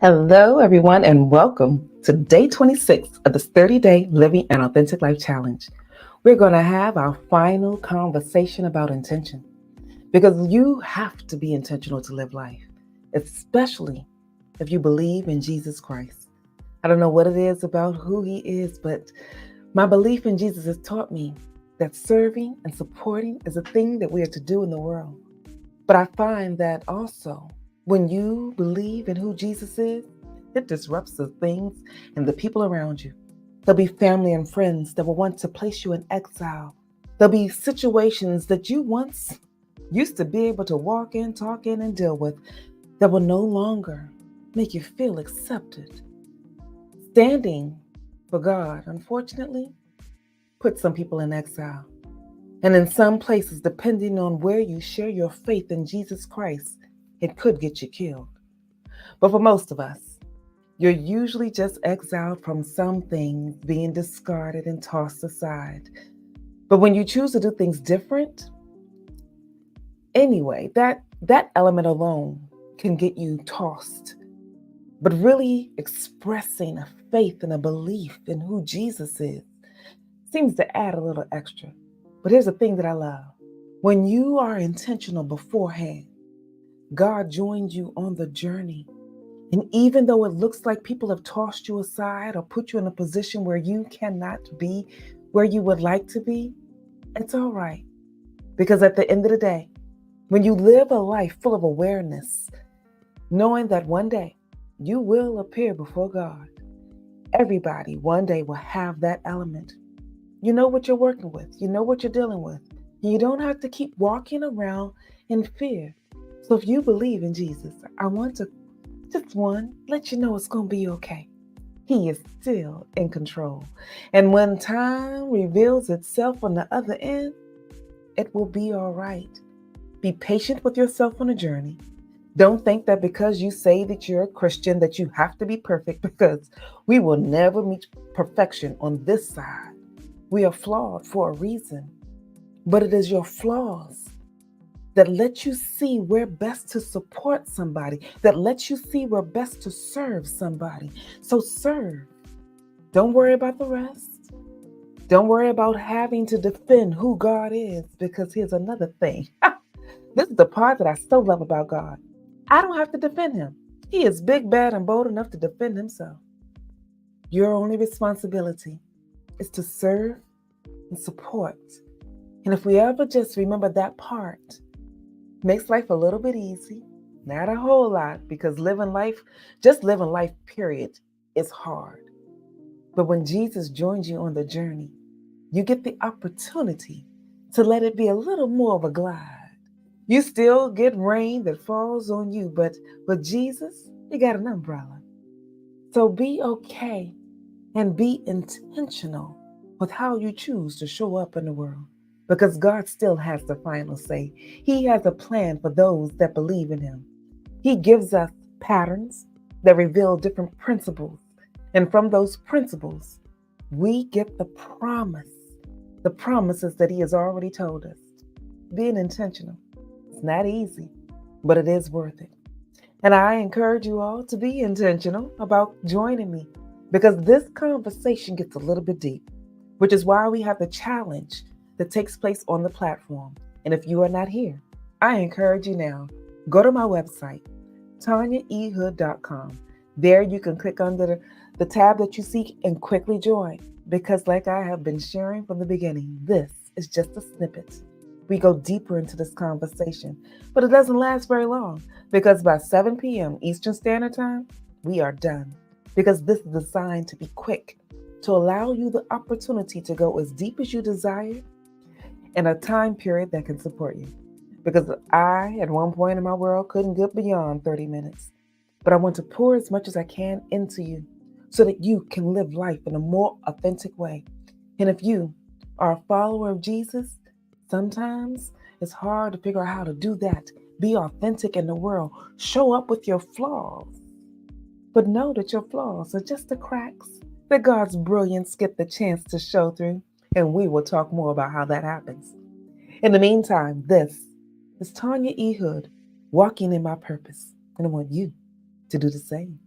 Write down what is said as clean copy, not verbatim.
Hello, everyone, and welcome to day 26 of this 30-day Living an Authentic Life Challenge. We're going to have our final conversation about intention because you have to be intentional to live life, especially if you believe in Jesus Christ. I don't know what it is about who he is, but my belief in Jesus has taught me that serving and supporting is a thing that we are to do in the world. But I find that also when you believe in who Jesus is, it disrupts the things and the people around you. There'll be family and friends that will want to place you in exile. There'll be situations that you once used to be able to walk in, talk in, and deal with that will no longer make you feel accepted. Standing for God, unfortunately, puts some people in exile. And in some places, depending on where you share your faith in Jesus Christ, it could get you killed. But for most of us, you're usually just exiled from some things being discarded and tossed aside. But when you choose to do things different, anyway, that element alone can get you tossed. But really expressing a faith and a belief in who Jesus is seems to add a little extra. But here's the thing that I love. When you are intentional beforehand, God joins you on the journey. And even though it looks like people have tossed you aside or put you in a position where you cannot be where you would like to be, it's all right. Because at the end of the day, when you live a life full of awareness, knowing that one day you will appear before God, everybody one day will have that element. You know what you're working with, you know what you're dealing with. You don't have to keep walking around in fear. So if you believe in Jesus, I want to just let you know it's going to be okay. He is still in control. And when time reveals itself on the other end, it will be all right. Be patient with yourself on a journey. Don't think that because you say that you're a Christian that you have to be perfect because we will never meet perfection on this side. We are flawed for a reason, but it is your flaws that let you see where best to support somebody, that lets you see where best to serve somebody. So serve. Don't worry about the rest. Don't worry about having to defend who God is, because here's another thing. This is the part that I so love about God. I don't have to defend him. He is big, bad, and bold enough to defend himself. Your only responsibility is to serve and support. And if we ever just remember that part, makes life a little bit easy, not a whole lot, because just living life, period, is hard. But when Jesus joins you on the journey, you get the opportunity to let it be a little more of a glide. You still get rain that falls on you, but with Jesus, you got an umbrella. So be okay and be intentional with how you choose to show up in the world, because God still has the final say. He has a plan for those that believe in him. He gives us patterns that reveal different principles. And from those principles, we get the promises that he has already told us. Being intentional, it's not easy, but it is worth it. And I encourage you all to be intentional about joining me, because this conversation gets a little bit deep, which is why we have the challenge that takes place on the platform. And if you are not here, I encourage you now, go to my website, tanyaehood.com. There you can click under the tab that you seek and quickly join, because like I have been sharing from the beginning, this is just a snippet. We go deeper into this conversation, but it doesn't last very long, because by 7 p.m. Eastern Standard Time, we are done. Because this is designed to be quick, to allow you the opportunity to go as deep as you desire in a time period that can support you. Because I, at one point in my world, couldn't get beyond 30 minutes. But I want to pour as much as I can into you so that you can live life in a more authentic way. And if you are a follower of Jesus, sometimes it's hard to figure out how to do that. Be authentic in the world. Show up with your flaws. But know that your flaws are just the cracks that God's brilliance get the chance to show through. And we will talk more about how that happens. In the meantime, this is Tanya E. Hood, walking in my purpose. And I want you to do the same.